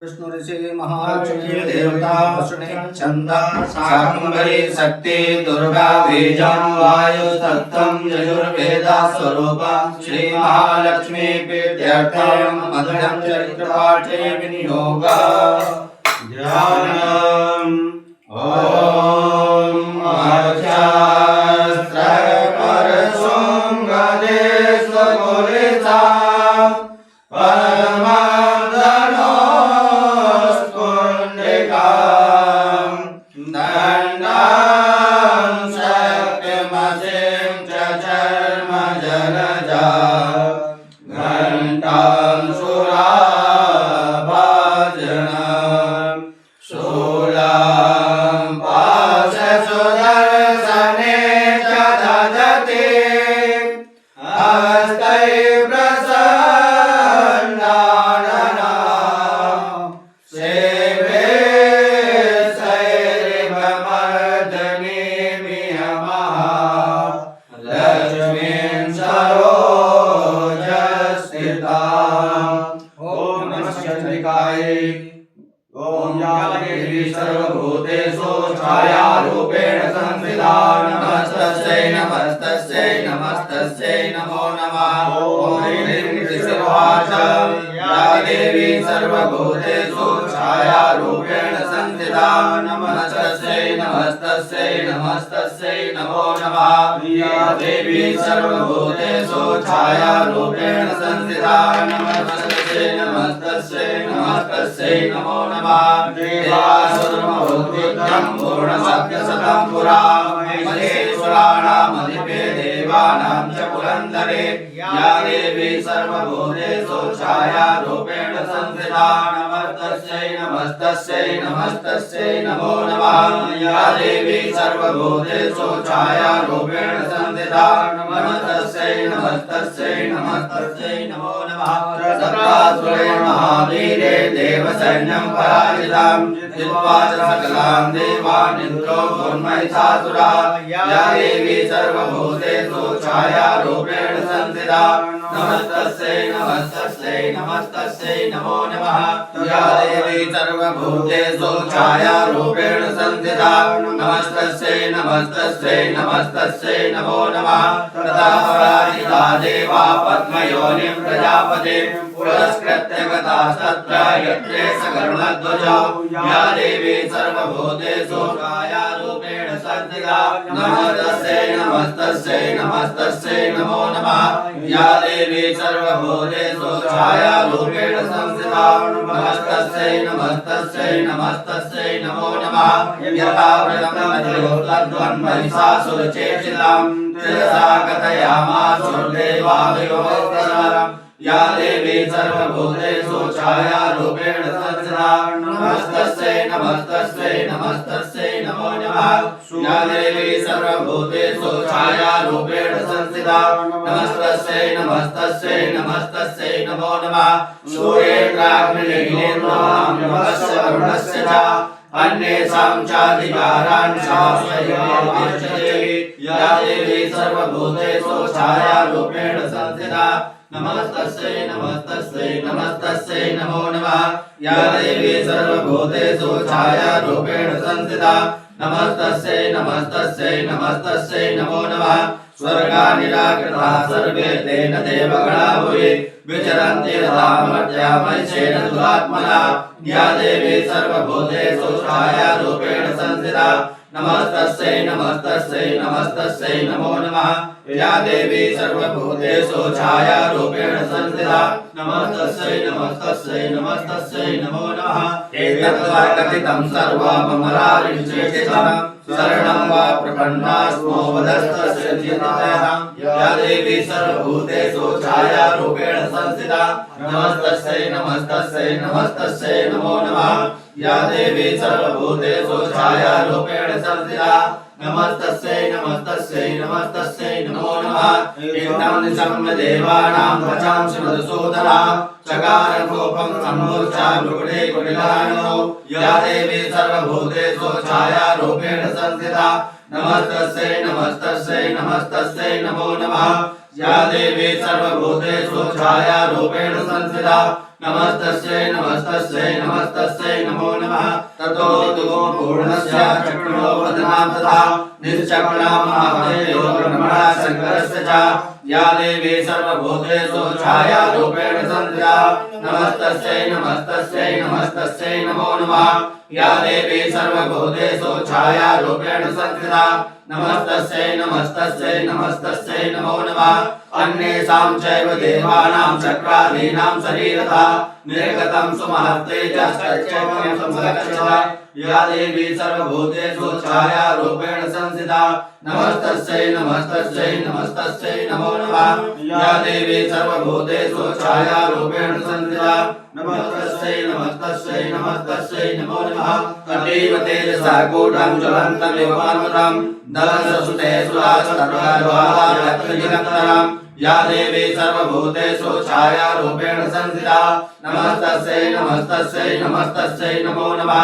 विष्णु ऋषि महालक्ष्मी देवता वसुने चंदा शाकंभरी शक्ति दुर्गा बीजं वायु तत्त्वं यजुर्वेदा स्वरूपा श्री महालक्ष्मी प्रीत्यर्थं मधुरं चरित्रपाठे विनियोगा ध्यानम् ओम अक्षस्त्रपरशुंगदेशकुलिसा ओम या देवी सर्वभूतेषु छायारूपेण संस्थिता नमस्तस्यै नमस्तस्यै नमस्तस्यै नमो नमः ओम ह्रीं ऋषिर्वाच या देवी सर्वभूतेषु छायारूपेण संस्थिता नमस्तस्यै नमस्तस्यै नमस्तस्यै नमो नमः या देवी सर्वभूतेषु छायारूपेण संस्थिता नमस्तस्यै नमस्तस्यै नमस्तस्यै नमो नमः देवासुरमहोद्विग्नं पूर्णसत्यशतं पुरा महेश्वराणामधिपे देवानां च पुरन्दरे या देवी सर्वभूतेषु छायारूपेण संस्थिता नमस्तस्यै नमस्तस्यै नमस्तस्यै नमो नमः या देवी सर्वभूतेषु छायारूपेण संस्थिता नमस्तस्यै नमस्तस्यै नमस्तस्यै नमो नमः सत्रासुरे महावीरे देवसैन्यं पराजितं जित्वा च सकलान् देवान् इन्द्रो दुर्महिषासुरा या देवी सर्वभूतेषु छायारूपेण संस्थिता नमस्तस्यै नमस्तस्यै नमस्तस्यै नमो नमः या देवी सर्वभूतेषु छायारूपेण संस्थिता नमस्तस्यै नमस्तस्यै नमस्तस्यै नमो नमः तदा पराजिता देवा पद्मयोनिं प्रजापतिं पुरस्कृत्य गता तत्र यत्रे सकरुणध्वजौ या देवी सर्वभूतेषु छायारूपेण संस्थिता नमस्तस्यै नमस्तस्यै नमस्तस्यै नमो नमः या देवी सर्वभूतेषु छायारूपेण संस्थिता नमस्तस्यै नमस्तस्यै नमस्तस्यै नमो नमः यथा वृत्रमधिरोत्तद्वन्महिषासुरचेष्टितं तिरसा कथयामासुरदेवाभियोगस्वरम् या देवी सर्वभूतेषु छायारूपेण संस्थिता नमस्तस्यै नमस्तस्यै नमस्तस्यै नमो नमः या देवी सर्वभूतेषु छायारूपेण संस्थिता नमस्तस्यै नमस्तस्यै नमस्तस्यै नमो नमः सूर्येन्द्राग्निर्निलेन्द्रस्य वरुणस्य च अन्येषां चाधिकारान् शाश्वते या देवी सर्वभूतेषु छायारूपेण संस्थिता नमस्तस्यै नमस्तस्यै नमस्तस्यै नमो नमः या देवी सर्वभूतेषु छायारूपेण संस्थिता नमस्तस्यै नमस्तस्यै नमस्तस्यै नमो नमः स्वर्गानिराकृताः सर्वे तेन देवगणा भुवि विचरन्ति रथामर्त्यामैषेण दुरात्मना या देवी सर्वभूतेषु छायारूपेण संस्थिता नमस्तस्यै नमस्तस्यै नमस्तस्यै नमो नमः या देवी सर्वभूतेषु छायारूपेण संस्थिता नमस्तस्यै नमस्तस्यै नमस्तस्यै नमो नमः एतद्वा कथितं सर्वममरारिचेष्टितं शरणं वा प्रपन्नास्मो वदस्तस्य चिन्तितः या देवी सर्वभूतेषु छायारूपेण संस्थिता नमस्तस्यै नमस्तस्यै नमस्तस्यै नमो नमः या देवी सर्वभूतेषु छायारूपेण संस्थिता नमस्तस्यै नमस्तस्यै नमस्तस्यै नमो नमः एतं निशम्य देवानां वचांसि मधुसूदना चकार कोपं सम्मूर्छा भ्रुकुटे कुटिलानो या देवी सर्वभूतेषु छायारूपेण संस्थिता नमस्तस्यै नमस्तस्यै नमस्तस्यै नमो नमः या देवी सर्वभूतेषु छायारूपेण संस्थिता नमस्तस्यै नमस्तस्यै नमस्तस्यै नमो नमः ततो दुगो पूर्णस्य चक्रो वदनां तथा निश्चक्रा महादेवो ब्रह्मणा शङ्करस्य च या देवी सर्वभूतेषु छायारूपेण संस्थिता नमस्तस्यै नमस्तस्यै नमस्तस्यै नमो नमः या देवी सर्वभूतेषु छायारूपेण संस्थिता नमस्तस्यै नमस्तस्यै नमस्तस्यै नमो नमः अन्येषां चैव देवानां चक्रादीनां शरीरतः निर्गतं सुमहत्तेजश्चैवं संरक्षिता या देवी सर्वभूतेषु छायारूपेण संस्थिता नमस्तस्यै नमस्तस्यै नमस्तस्यै नमो नमः या देवी सर्वभूतेषु छायारूपेण संस्थिता नमस्तस्यै नमस्तस्यै नमस्तस्यै नमो नमः अतीव तेजसा कूटं ज्वलन्तमिव पर्वतं दलसुते सुरास्तर्वाहारत्रिनिरन्तरम् या देवी सर्वभूतेषु छायारूपेण संस्थिता नमस्तस्यै नमस्तस्यै नमस्तस्यै नमो नमः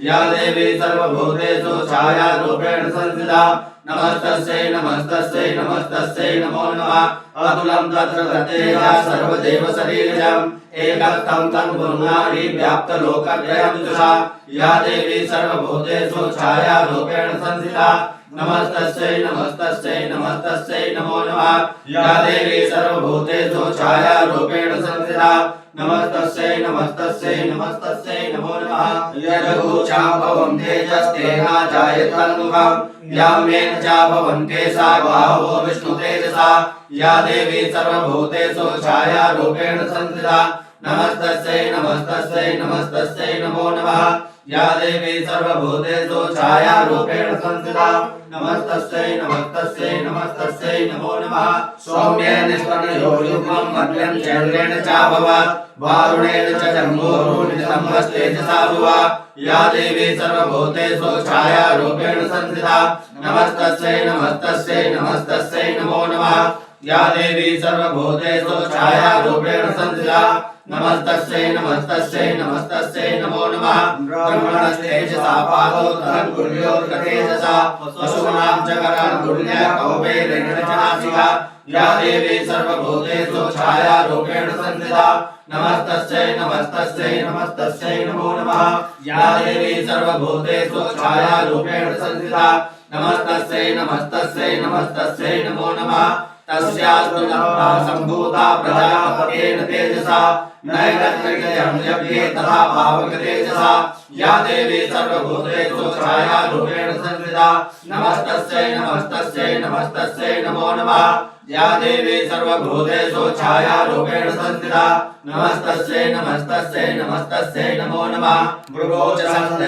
या देवी सर्वभूतेषु छायारूपेण संस्थिता नमस्तस्यै नमस्तस्यै नमस्तस्यै नमो नमः अतुलं तत्र ततेजा सर्वदेव शरीरजम् एकत्थं तन्पुर्णारि व्याप्तलोकत्रयं जुषा या देवी सर्वभूतेषु छायारूपेण संस्थिता नमस्तस्यै नमस्तस्यै नमस्तस्यै नमो नमः या देवी सर्वभूतेषु छायारूपेण संस्थिता नमस्तस्यै नमस्तस्यै नमस्तस्यै नमो नमः यदगोचाभवं तेजस्तेना जायतन्मुखं यामेन चाभवं केशा बाहो विष्णुतेजसा या देवी सर्वभूतेषु छायारूपेण संस्थिता नमस्तस्यै नमस्तस्यै नमस्तस्यै नमो नमः या देवी सर्वभूतेषु छायारूपेण संस्थिता नमस्तस्यै नमस्तस्यै नमस्तस्यै नमो नमः सौम्येन स्तनयोर्युग्मं मध्यं चन्द्रेण चाभवत् वारुणेन च जम्बूरुणितमस्तेजसा भुव या देवी सर्वभूतेषु छायारूपेण संस्थिता नमस्तस्यै नमस्तस्यै नमस्तस्यै नमो नमः या देवी सर्वभूतेषु छायारूपेण संस्थिता नमस्तस्यै नमस्तस्यै नमस्तस्यै नमो नमः ब्रह्मणस्तेजसा पादोत्तरङ्गुल्योर्गतेजसा पशूनां च कराङ्गुल्य कौबेरेण च नासिका या देवी सर्वभूतेषु छायारूपेण संस्थिता नमस्तस्यै नमस्तस्यै नमस्तस्यै नमो नमः या देवी सर्वभूतेषु छायारूपेण संस्थिता नमस्तस्यै नमस्तस्यै नमस्तस्यै नमो नमः तस्यास्तु सम्भूता प्रजापतेन तेजसा नैरत्रिकं यज्ञे तथा भावकतेजसा या देवी सर्वभूतेषु छायारूपेण संस्थिता नमस्तस्यै नमस्तस्यै नमस्तस्यै नमो नमः या देवी सर्वभूतेषु छायारूपेण संस्थिता नमस्तस्यै नमस्तस्यै नमस्तस्यै नमो नमः भृगोचरस्य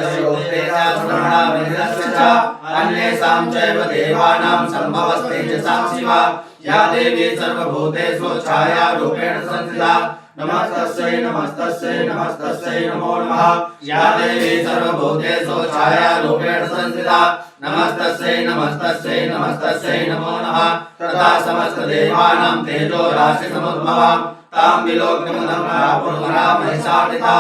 अन्येषां चैव देवानां सम्भवस्तेजसां शिवा या देवी सर्वभूतेषु छायारूपेण संस्थिता नमस्तस्यै नमस्तस्यै नमस्तस्यै नमो नमः या देवी सर्वभूतेषु छायारूपेण संस्थिता नमस्तस्यै नमस्तस्यै नमस्तस्यै नमो नमः तथा समस्तदेवानां तेजो राशिसमुद्भवां तां विलोक्यमुदम्रापुर्मरामहिषाटिता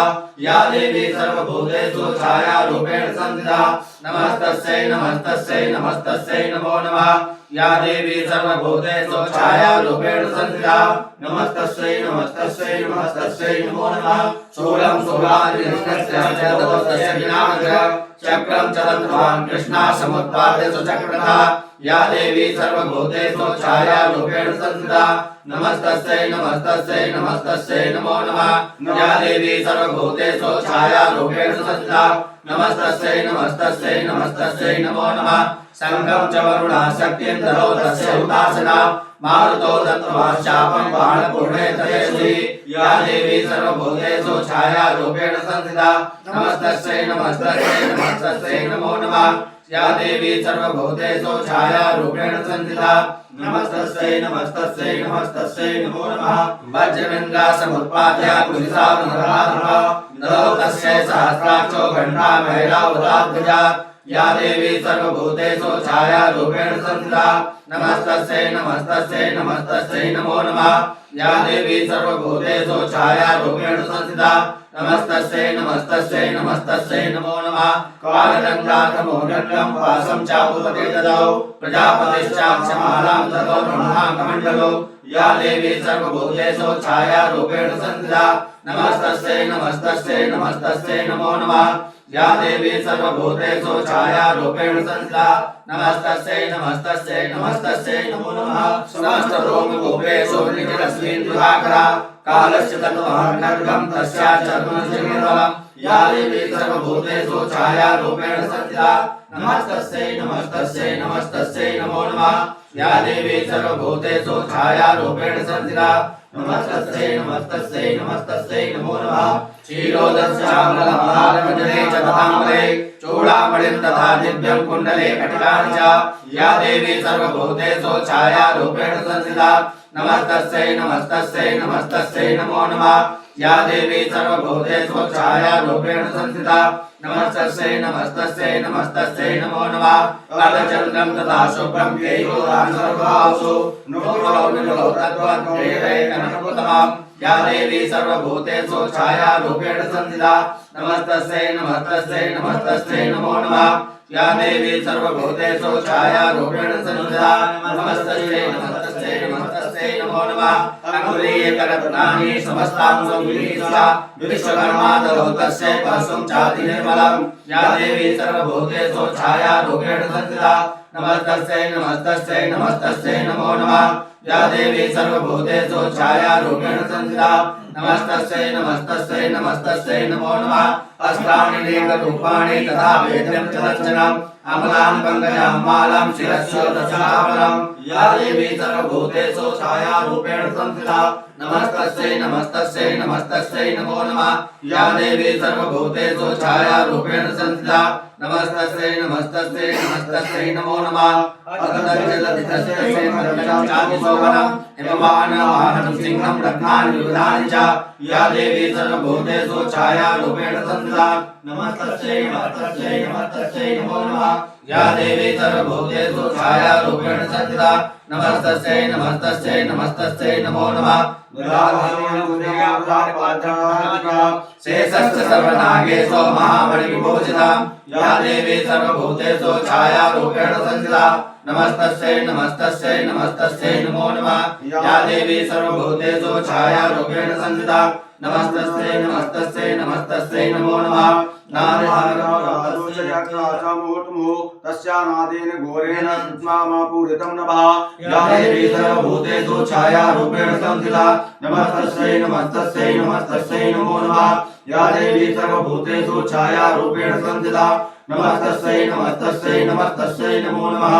या देवी सर्वभूतेषु छायारूपेण संस्थिता नमस्तस्यै नमस्तस्यै नमस्तस्यै नमो नमः या देवी सर्वभूतेषु छायारूपेण संस्थिता नमस्तस्यै नमस्तस्यै नमस्तस्यै नमो नमः शूलं शूलादिनिष्ठस्य च ततोस्तस्य विनाग्रह चक्रं चरन्त्वान् कृष्णा समुत्पाद्य सुचक्रतः या देवी सर्वभूतेषु छायारूपेण संस्थिता नमस्तस्यै नमस्तस्यै नमस्तस्यै नमो नमः या देवी सर्वभूतेषु छायारूपेण संस्थिता नमस्तस्यै नमस्तस्यै नमस्तस्यै नमो नमः संगं च वरुणा शक्त्यन्तरो तस्य हुतासना मारुतो दत्त्वा शापं बाणपूर्णे तदेषु या देवी सर्वभूतेषु छायारूपेण संस्थिता नमस्तस्यै नमस्तस्यै नमस्तस्यै नमो नमः या देवी सर्वभूतेषु छायारूपेण संस्थिता नमस्तस्यै नमस्तस्यै नमस्तस्यै नमो नमः वज्रमिन्द्रासमुत्पाद्य कुलिसावनराधः नरो तस्यै सहस्राक्षो घण्टामैरावताध्वजा या देवी सर्वभूतेषु छायारूपेण संस्थिता नमस्तस्यै नमस्तस्यै नमस्तस्यै नमो नमः या देवी सर्वभूतेषु छायारूपेण संस्थिता नमस्तस्यै नमस्तस्यै नमस्तस्यै नमो नमः कालगङ्गाधमोदण्डं वासं चापुपते ददौ प्रजापतिश्चाक्षमालां ददौ ब्रह्माण्डमण्डलो या देवी सर्वभूतेषु छायारूपेण संस्थिता नमस्तस्यै नमस्तस्यै नमस्तस्यै नमो नमः या देवी सर्वभूतेषु छायारूपेण संस्थिता नमस्तस्यै नमस्तस्यै नमस्तस्यै नमो नमः समस्तरोमगोपेषु निजरश्मीन् विभाकरा कालस्य तत्त्वमहर्गं तस्या चर्मस्य निर्मलं या देवी सर्वभूतेषु छायारूपेण संस्थिता नमस्तस्यै नमस्तस्यै नमस्तस्यै नमो नमः या देवी सर्वभूतेषु छायारूपेण संस्थिता नमस्तस्यै नमस्तस्यै नमस्तस्यै नमो नमः क्षीरोदस्यामलमहारमजने च तथामले चूडामणिं तथा दिव्यं कुण्डले कटिकानि च या देवी सर्वभूतेषु छायारूपेण संस्थिता नमस्तस्यै नमस्तस्यै नमस्तस्यै नमो नमः या देवी सर्वभूतेषु छायारूपेण संस्थिता नमस्तस्यै नमस्तस्यै नमस्तस्यै नमो नमः अर्धचन्द्रं तथा शुभ्रं केयूरान् सर्वभावसु नूरो तद्वद्वेदैकनपुतमं या देवी सर्वभूतेषु छायारूपेण संस्थिता नमस्तस्यै नमस्तस्यै नमस्तस्यै नमो नमः या देवी सर्वभूतेषु छायारूपेण संस्थिता नमस्तस्यै नमस्तस्यै नमस्तस्यै नमो नमः अंगुलीयकरत्नानि समस्तांगं विलीसा विश्वकर्मा ददौ तस्यै परशुं चाति निर्मलं या देवी सर्वभूतेषु छायारूपेण संस्थिता नमस्तस्यै नमस्तस्यै नमस्तस्यै नमो नमः या देवी सर्वभूतेषु छायारूपेण संस्थिता नमस्तस्यै नमस्तस्यै नमस्तस्यै नमो नमः अस्त्राणि नेकरूपाणि तथा वेद्यं च दर्शनम् अमलां गङ्गायां मालां शिरस्योदशाफलं या देवी सर्वभूतेषु छायारूपेण संस्थिता नमस्तस्यै नमस्तस्यै नमस्तस्यै नमो नमः या देवी सर्वभूतेषु छायारूपेण संस्थिता नमस्तस्यै नमस्तस्यै नमस्तस्यै नमो नमः अगतजलधितस्यै चातिशोभनं हिमवानं सिंहं रत्नानि विविधानि च या देवी सर्वभूतेषु छायारूपेण संस्थिता नमस्तस्यै नमस्तस्यै नमस्तस्यै नमो नमः या देवी सर्वभूतेषु छायारूपेण संस्थिता नमस्तस्यै नमस्तस्यै नमस्तस्यै नमो नमः शेषस्य सर्वनागेषु महामणिविभूषितां या देवी सर्वभूतेषु छायारूपेण संस्थिता नमस्तस्यै नमस्तस्यै नमस्तस्यै नमो नमः या देवी सर्वभूतेषु छायारूपेण संस्थिता नमस्तस्यै नमस्तस्यै नमस्तस्यै नमो नमः तस्यानादेन घोरेण पूरितं नभः या देवी सर्वभूतेषु छायारूपेण संस्थिता नमस्तस्यै नमस्तस्यै नमस्तस्यै नमो नमः या देवी सर्वभूतेषु छायारूपेण संस्थिता नमस्तस्यै नमस्तस्यै नमस्तस्यै नमो नमः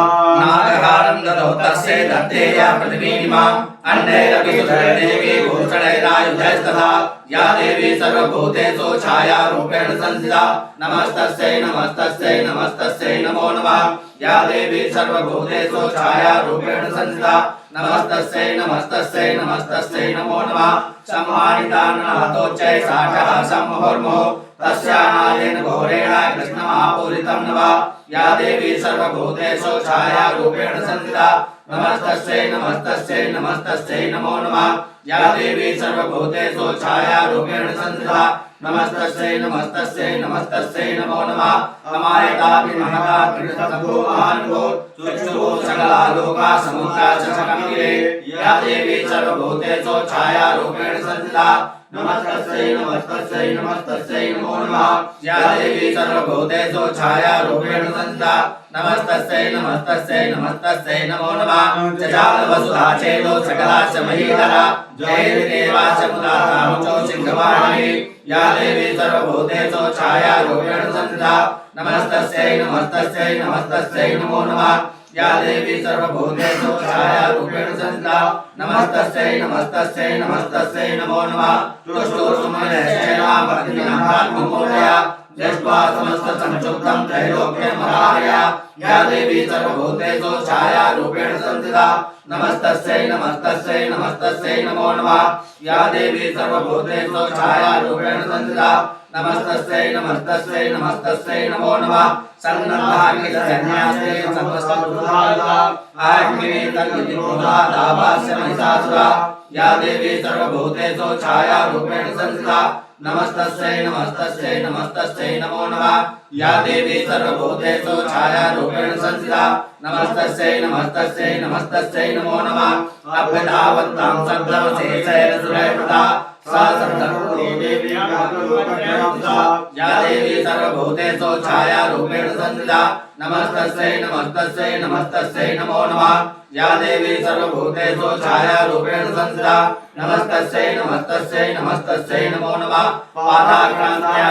नागहारं ददौ तस्यै दत्तेया पृथिवीमिमाम् अन्यैरपि सुधैर्देवी भूषणैरायुधैस्तथा या देवी सर्वभूतेषु छायारूपेण संस्थिता नमस्तस्यै नमस्तस्यै नमस्तस्यै नमो नमः या देवी सर्वभूतेषु छायारूपेण संस्थिता नमस्तस्यै नमस्तस्यै नमस्तस्यै नमो नमः सम्मानितान्नाथोच्चै साठः सम्मुहुर्मुहुः तस्यानादेन घोरेण कृष्णमहापूरितं नभः या देवी सर्वभूतेषु छायारूपेण संस्थिता नमस्तस्यै नमस्तस्यै नमस्तस्यै नमो नमः या देवी सर्वभूतेषु छायारूपेण संस्थिता नमस्तस्यै नमस्तस्यै नमस्तस्यै नमो नमः अमायतापि महता कृष्णसभो महान्भो चक्षुः सकला लोका समुद्रा च सकमिरे या देवी सर्वभूतेषु छायारूपेण संस्थिता नमस्तस्यै नमस्तस्यै नमस्तस्यै नमो नमः या देवी सर्वभूतेषु छायारूपेण संस्थिता नमस्तस्यै नमस्तस्यै नमस्तस्यै नमो नमः जजाल वसुधा चेदो सकलाश्च महीधरा जयति देवाश्च मुदाता मुचो सिंहवाहिनी या देवी सर्वभूतेषु छायारूपेण संस्थिता नमस्तस्यै नमस्तस्यै नमस्तस्यै नमो नमः या देवी सर्वभूतेषु छायारूपेण संस्थिता नमस्तस्यै नमस्तस्यै नमस्तस्यै नमो नमः तुष्टुर्सुमनश्चैनामग्निनाथात्ममूर्तया दृष्ट्वा समस्तसंक्षुब्धं त्रैलोक्यमहारया या देवी सर्वभूतेषु छायारूपेण संस्थिता नमस्तस्यै नमस्तस्यै नमस्तस्यै नमो नमः या देवी सर्वभूतेषु छायारूपेण संस्थिता नमस्तस्यै नमस्तस्यै नमस्तस्यै नमो नमः सन्नद्धाग्निसन्न्यासे समस्तदुर्धारिता आग्निवे तन्निधिरोधादाभास्य महिषासुरा या देवी सर्वभूतेषु छायारूपेण संस्थिता नमस्तस्यै नमस्तस्यै नमस्तस्यै नमो नमः या देवी सर्वभूतेषु छायारूपेण संस्थिता नमस्तस्यै नमस्तस्यै नमस्तस्यै नमो नमः अभ्यधावन्तां सद्भवशेषैः सुरैर्वृता सा सर्वभूते देवी या देवी सर्वभूतेषु छायारूपेण संस्थिता नमस्तस्यै नमस्तस्यै नमस्तस्यै नमो नमः या देवी सर्वभूतेषु छायारूपेण संस्थिता नमस्तस्यै नमस्तस्यै नमस्तस्यै नमो नमः पादाक्रान्त्या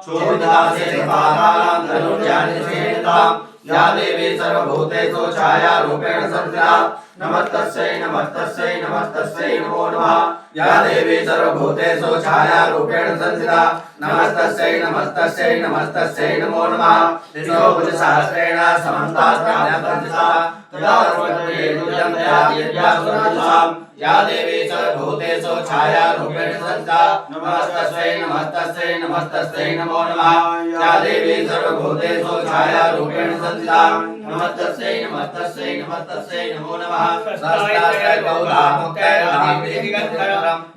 चोदिताशेषपादानां धनुर्जानिषेधितां या देवी सर्वभूतेषु छायारूपेण संस्थिता नमस्तस्यै नमस्तस्यै नमस्तस्यै नमो नमः या देवी सर्वभूतेषु छायारूपेण संस्थिता नमस्तस्यै नमस्तस्यै नमस्तस्यै नमो नमः सहस्रेण समन्तास्तान्यपञ्चसा तदा या देवी सर्वभूतेषु छायारूपेण संस्थिता नमस्तस्यै नमस्तस्यै नमस्तस्यै नमो नमः या देवी सर्वभूतेषु छायारूपेण संस्थिता नमस्तस्यै नमस्तस्यै नमस्तस्यै नमो नमः सहस्रास्त्रैः बहुधा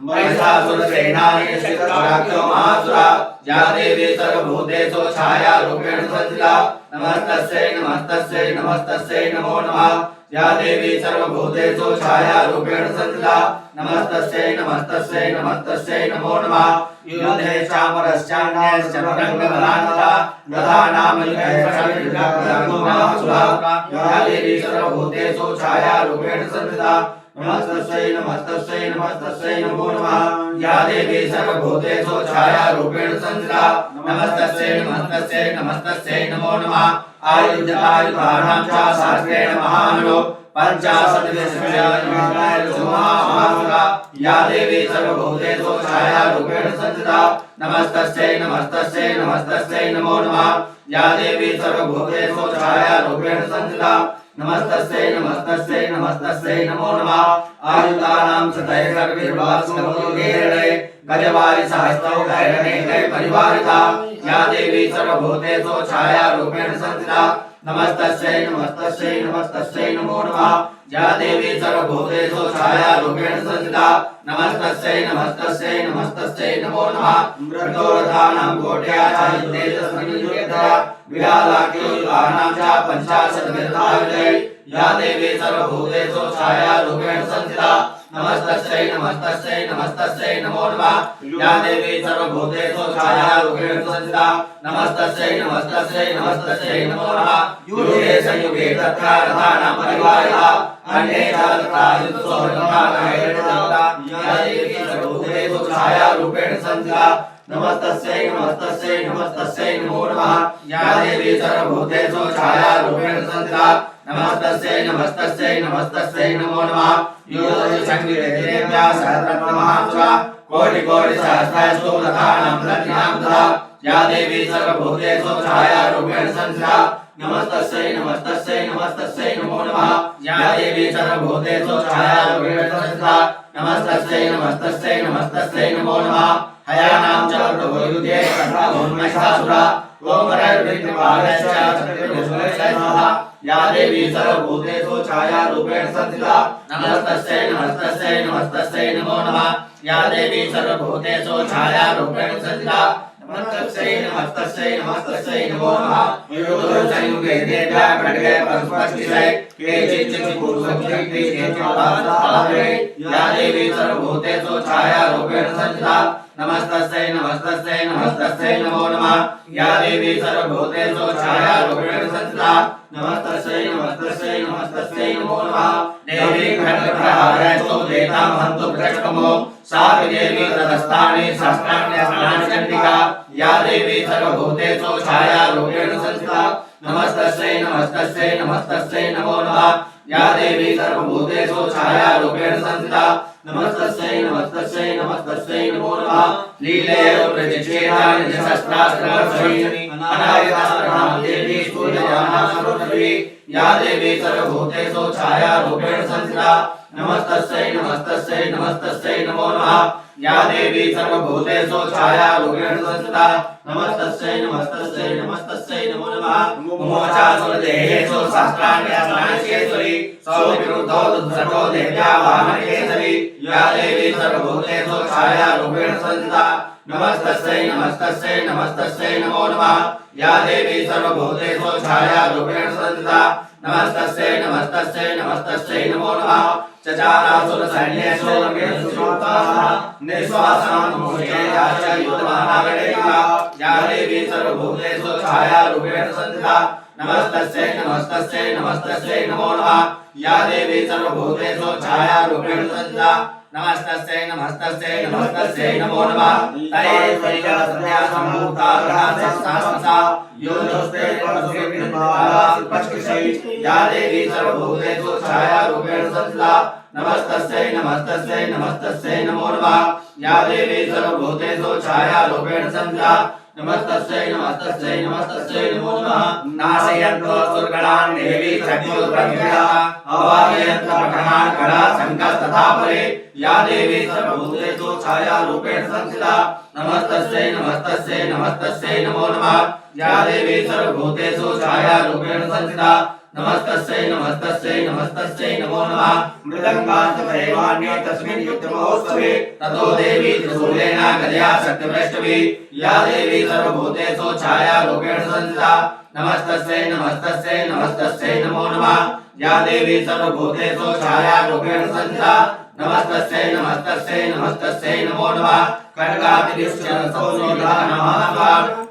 महिषासुरसेनानि शिखराख्यो महासुरा या देवी सर्वभूतेषु छायारूपेण संस्थिता नमस्तस्यै नमस्तस्यै नमस्तस्यै नमो नमः या देवी सर्वभूतेषु छायारूपेण संस्थिता नमस्तस्यै नमस्तस्यै नमस्तस्यै नमो नमः युद्धे चामरश्चान्यश्च रङ्गबलान्विता गदानामयुधैर्षड्विग्रहगुणासुरा या देवी सर्वभूतेषु छायारूपेण संस्थिता नमस्तस्यै नमस्तस्यै नमस्तस्यै नमो नमः या देवी सर्वभूतेषु छायारूपेण संस्थिता नमस्तस्यै नमस्तस्यै नमस्तस्यै नमो नमः आयुधायुधानां च सहस्रेण महानो पंचाशद्विशतमहासुरा या देवी सर्वभूतेषु छायारूपेण संस्थिता नमस्तस्यै नमस्तस्यै नमस्तस्यै नमो नमः या देवी सर्वभूतेषु छायारूपेण संस्थिता नमस्तस्यै नमस्तस्यै नमस्तस्यै नमो नमः आयुधानां सतैर्गर्भिर्वासुगेरणे गजवारि सहस्रौ गैरनेकै परिवारिता या देवी सर्वभूतेषु छायारूपेण संस्थिता नमस्तस्यै नमस्तस्यै नमस्तस्यै नमो नमः या देवी सर्वभूतेषु छायारूपेण संस्थिता नमस्तस्यै नमस्तस्यै नमस्तस्यै नमो नमः मृगोरथानां कोट्या च तेजस्विनियुक्ता विरालाख्योयुधानां च पंचाशद्विधायुधै या देवी सर्वभूतेषु छायारूपेण संस्थिता नमस्तस्यै नमस्तस्यै नमस्तस्यै नमो नमः या देवी सर्वभूतेषु छायारूपेण संस्थिता नमस्तस्यै नमस्तस्यै नमस्तस्यै नमो नमः युगे संयुगे तथा रथानां परिवारिता अन्ये च तथा युद्धसोहरथानां या देवी सर्वभूतेषु छायारूपेण संस्थिता नमस्तस्यै नमस्तस्यै नमस्तस्यै नमो नमः या देवी सर्वभूतेषु छायारूपेण संस्थिता नमस्तस्यै नमस्तस्यै नमस्तस्यै नमो नमः योगि संगीतेभ्यः सहस्रमहासुरा कोटि कोटि सहस्रस्तु रथानां प्रतिनां तथा या देवी सर्वभूतेषु छायारूपेण संस्थिता नमस्तस्यै नमस्तस्यै नमस्तस्यै नमो नमः या देवी सर्वभूतेषु छायारूपेण संस्थिता नमस्तस्यै नमस्तस्यै नमस्तस्यै नमो नमः हयानां च प्रभुयुधे तथा महिषासुरा ओमरैर्विघ्नपालश्च चतुर्भुजैर्सहिता या देवी सर्वभूतेषु छायारूपेण संस्थिता नमस्तस्यै नमस्तस्यै नमस्तस्यै नमो नमः या देवी सर्वभूतेषु छायारूपेण संस्थिता नमस्तस्यै नमस्तस्यै नमस्तस्यै नमो नमः संयुगे देव्या खड्गे परस्पष्टिशै केचिच्चित्पूर्वक्षिप्ति केचित्पादस्थाने या देवी सर्वभूतेषु छायारूपेण संस्थिता नमस्तस्यै नमस्तस्यै नमस्तस्यै नमो नमः या देवी सर्वभूतेषु छायारूपेण संस्थिता नमस्तस्यै नमस्तस्यै नमस्तस्यै नमो नमः देवी खड्गप्रहारस्तु देतां हन्तु प्रचकमो सा देवी तदस्थाने सहस्राण्यस्नानि चण्डिका या देवी सर्वभूतेषु छायारूपेण संस्थिता नमस्तस्यै नमस्तस्यै नमस्तस्यै नमो नमः या देवी सर्वभूतेषु छायारूपेण संस्थिता नमस्तस्यै नमस्तस्यै नमस्तस्यै नमो नमः लीलया प्रचिक्षेतानि शस्त्रास्त्रवर्षिणी अनायतास्त्रनाम देवी सूर्ययाना सर्वदेवी या देवी सर्वभूतेषु छायारूपेण संस्थिता नमस्तस्यै नमस्तस्यै नमस्तस्यै नमो नमः या देवी सर्वभूतेषु छायारूपेण संस्थिता नमस्तस्यै नमस्तस्यै नमस्तस्यै नमो नमः मोचासुरदेहेषु सहस्राण्यस्नाश्येश्वरी सौविरुद्धो दुःसतो देव्या वाहनकेसरी या देवी सर्वभूतेषु छायारूपेण संस्थिता नमस्तस्यै नमस्तस्यै नमस्तस्यै नमो नमः या देवी सर्वभूतेषु छायारूपेण संस्थिता नमस्तस्यै नमस्तस्यै नमस्तस्यै नमो नमः चचारासुर सैन्येषु रमेशुताः निश्वासानुमोचे याचयुतमानागणेका या देवी सर्वभूतेषु छायारूपेण संस्थिता नमस्तस्यै नमस्तस्यै नमस्तस्यै नमो नमः या देवी सर्वभूतेषु छायारूपेण संस्थिता नमस्तस्यै नमस्तस्यै नमस्तस्यै नमो नमः तये सैया सद्या सम्भूता ग्रहासस्तास्ता योजस्ते पश्चिशै या देवी सर्वभूतेषु छायारूपेण संस्थिता नमस्तस्यै नमस्तस्यै नमस्तस्यै नमो नमः या देवी सर्वभूतेषु छायारूपेण संस्थिता नमस्तस्यै नमस्तस्यै नमस्तस्यै नमो नमः नाशयन्तो सुरगणान् देवी चक्षुर्ब्रह्मणा अवादयन्तो पठनान् कला शङ्खस्तथा परे या देवी सर्वभूतेषु छायारूपेण संस्थिता नमस्तस्यै नमस्तस्यै नमस्तस्यै नमो नमः या देवी सर्वभूतेषु छायारूपेण संस्थिता नमस्तस्यै नमस्तस्यै नमस्तस्यै नमो नमः मृदङ्गास्तवैवान्ये तस्मिन् युद्धमहोत्सवे ततो देवी त्रिशूलेन गदया शक्तिपृष्ठवी या देवी सर्वभूतेषु छायारूपेण संस्थिता नमस्तस्यै नमस्तस्यै नमस्तस्यै नमो नमः या देवी सर्वभूतेषु छायारूपेण संस्थिता नमस्तस्यै नमस्तस्यै नमस्तस्यै नमो नमः खड्गातिरिष्टसौनोदानमः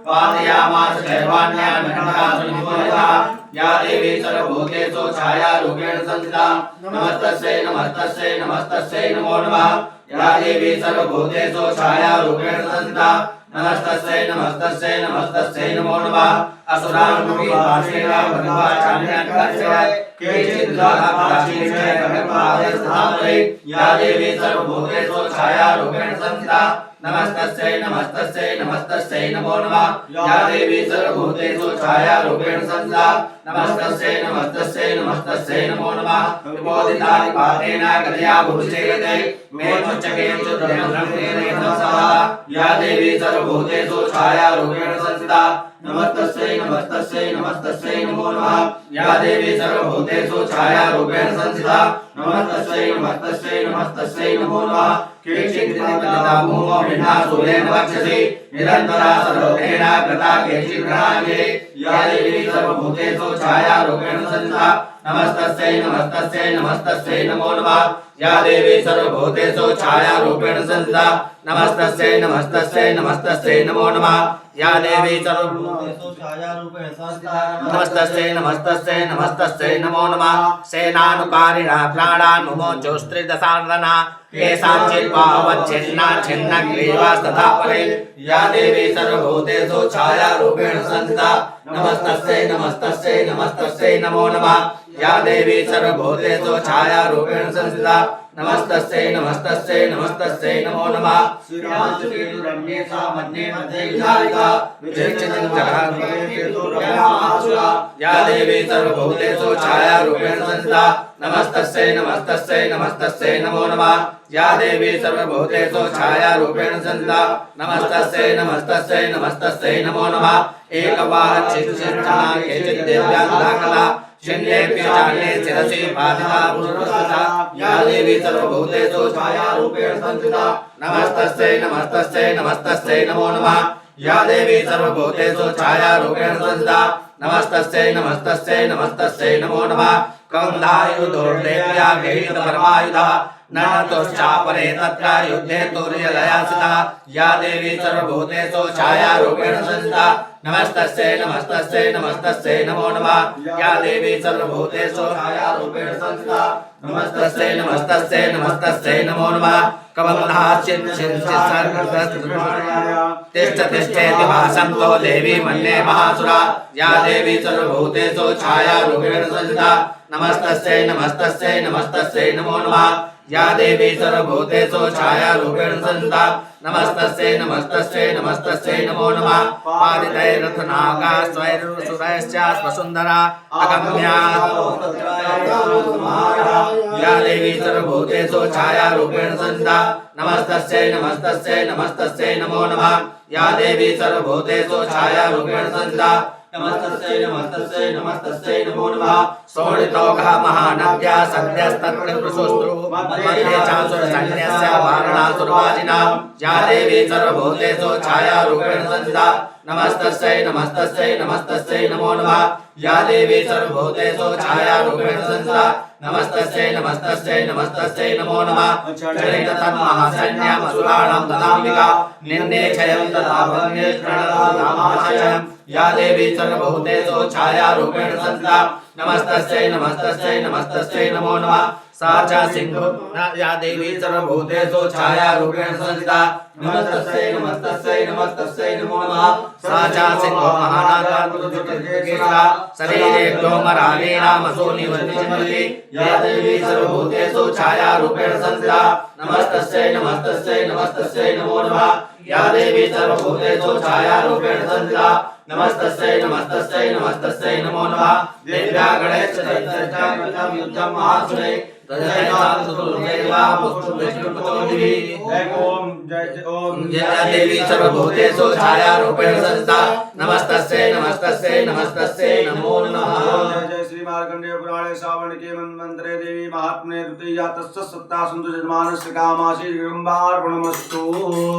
पादयामास दैवान्यान् खड्गासुनिपोलिता या देवी सर्वभूतेषु छायारूपेण संस्थिता नमस्तस्यै नमस्तस्यै नमस्तस्यै नमो नमः या देवी सर्वभूतेषु छायारूपेण संस्थिता नमस्तस्यै नमस्तस्यै नमस्तस्यै नमो नमः असुरानुपी भाषेण भगवाचार्यान् कर्षय केचित् प्राचीने भगवादेस्थापरे या देवी सर्वभूतेषु छायारूपेण संस्थिता नमस्तस्यै नमस्तस्यै नमस्तस्यै नमो नमः या देवी सर्वभूतेषु छायारूपेण संस्थिता नमस्तस्यै नमस्तस्यै नमस्तस्यै नमो नमः विबोधितानि पातेन गदया भुजयते मेचुच्चकेचुर्ब्रह्मणेन सह या देवी सर्वभूतेषु छायारूपेण संस्थिता नमस्तस्यै नमस्तस्यै नमस्तस्यै नमो नमः या देवी सर्वभूतेषु छायारूपेण संस्थिता नमस्तस्यै नमस्तस्यै नमस्तस्यै नमो नमः केचिद्दिता भूमौ विनाशूलेन वक्षसि निरन्तरा सर्वभूतेन कृता केचिद्ग्रहागे या देवी सर्वभूतेषु छायारूपेण संस्थिता नमस्तस्यै नमस्तस्यै नमस्तस्यै नमो नमः या देवी सर्वभूतेषु छायारूपेण संस्थिता नमस्तस्यै नमस्तस्यै नमस्तस्यै नमो नमः या देवी सर्वभूतेषु छायारूपेण संस्थिता नमस्तस्यै नमस्तस्यै नमस्तस्यै नमो नमः सेनानुकारिणा प्राणान्मुमोचोस्त्रिदशार्दना केषाञ्चित् बाहवच्छिन्ना छिन्नग्रीवास्तथा परे या देवी सर्वभूतेषु छायारूपेण संस्थिता नमस्तस्यै नमस्तस्यै नमस्तस्यै नमो नमः या देवी सर्वभूतेषु छायारूपेण संस्थिता नमस्तस्यै नमस्तस्यै नमस्तस्यै नमो नमः श्रीरामचन्द्ररम्येषा मन्ये मध्ये विधारिका या देवी सर्वभूतेषु छायारूपेण संस्थिता नमस्तस्यै नमस्तस्यै नमस्तस्यै नमो नमः या देवी सर्वभूतेषु छायारूपेण संस्थिता नमस्तस्यै नमस्तस्यै नमस्तस्यै नमो नमः एकवाहचित्तचना केचित् देव्यान्धाकला शिन्येऽप्यचान्ये शिरसि बाधिता पुरुषस्था या देवी सर्वभूतेषु छायारूपेण संस्थिता नमस्तस्यै नमस्तस्यै नमस्तस्यै नमो नमः या देवी सर्वभूतेषु छायारूपेण संस्थिता नमस्तस्यै नमस्तस्यै नमस्तस्यै नमो नमः कौन्धायुधोर्देव्या गृहीतपरमायुधः ननतोश्चापरे तत्र युद्धे तुर्यलयासिता या देवी सर्वभूतेषु छायारूपेण संस्थिता नमस्तस्यै नमस्तस्यै नमस्तस्यै नमो नमः या देवी सर्वभूतेषु छायारूपेण संस्थिता नमस्तस्यै नमस्तस्यै नमस्तस्यै नमो नमः तिष्ठ तिष्ठेति भासन्तो देवी मन्ये महासुरा या देवी सर्वभूतेषु छायारूपेण संस्थिता नमस्तस्यै नमस्तस्यै नमस्तस्यै नमो नमः या देवी सर्वभूतेषु छायारूपेण संस्थिता नमस्तस्यै नमस्तस्यै नमस्तस्यै नमो नमः पादितैरथनागास्त्वैरुसुरैश्च स्वसुन्दरा अगम्या या देवी सर्वभूतेषु छायारूपेण संस्थिता नमस्तस्यै नमस्तस्यै नमस्तस्यै नमो नमः या देवी सर्वभूतेषु छायारूपेण संस्थिता नमस्तस्यै नमस्तस्यै नमस्तस्यै नमो नमः सोडितोकः महानद्या सद्यस्तत्कृतृषुस्त्रु मध्ये चासुरसैन्यस्य वारणासुरवाजिना या देवी सर्वभूतेषु छायारूपेण संस्थिता नमस्तस्यै नमस्तस्यै नमस्तस्यै नमो नमः या देवी सर्वभूतेषु छायारूपेण संस्थिता नमस्तस्यै नमस्तस्यै नमस्तस्यै नमो नमः चरित तन्महासैन्यमसुराणां तदाम्बिका निन्दे क्षयं तथा भङ्गे प्रणतधामाशयम् या देवी सर्वभूतेषु छायारूपेण संस्थिता नमस्तस्यै नमस्तस्यै नमस्तस्यै नमो नमः सा च सिंहो या देवी सर्वभूतेषु छायारूपेण संस्थिता नमस्तस्यै नमस्तस्यै नमस्तस्यै नमो नमः सा च सिंहो महानागा शरीरे व्योमरागेणामसूनिवन्ति या देवी सर्वभूतेषु छायारूपेण संस्थिता नमस्तस्यै नमस्तस्यै नमस्तस्यै नमो नमः या देवी सर्वभूतेषु छायारूपेण संस्थिता नमस्तस्यै नमस्तस्यै नमस्तस्यै नमो नमः देव्या गणेश चैतन्यं युद्धं महासुरे जय देवी सर्वभूतेषु छायारूपेण संस्थिता नमस्तस्यै नमस्तस्यै नमस्तस्यै नमो नमः जय श्री मार्कंडेय पुराणे श्रावणके मन्त्रे देवी महात्म्ये तृतीया तस्य सत्ता सन्तु जन्मानस्य कामाशी गृहम्बार्पणमस्तु।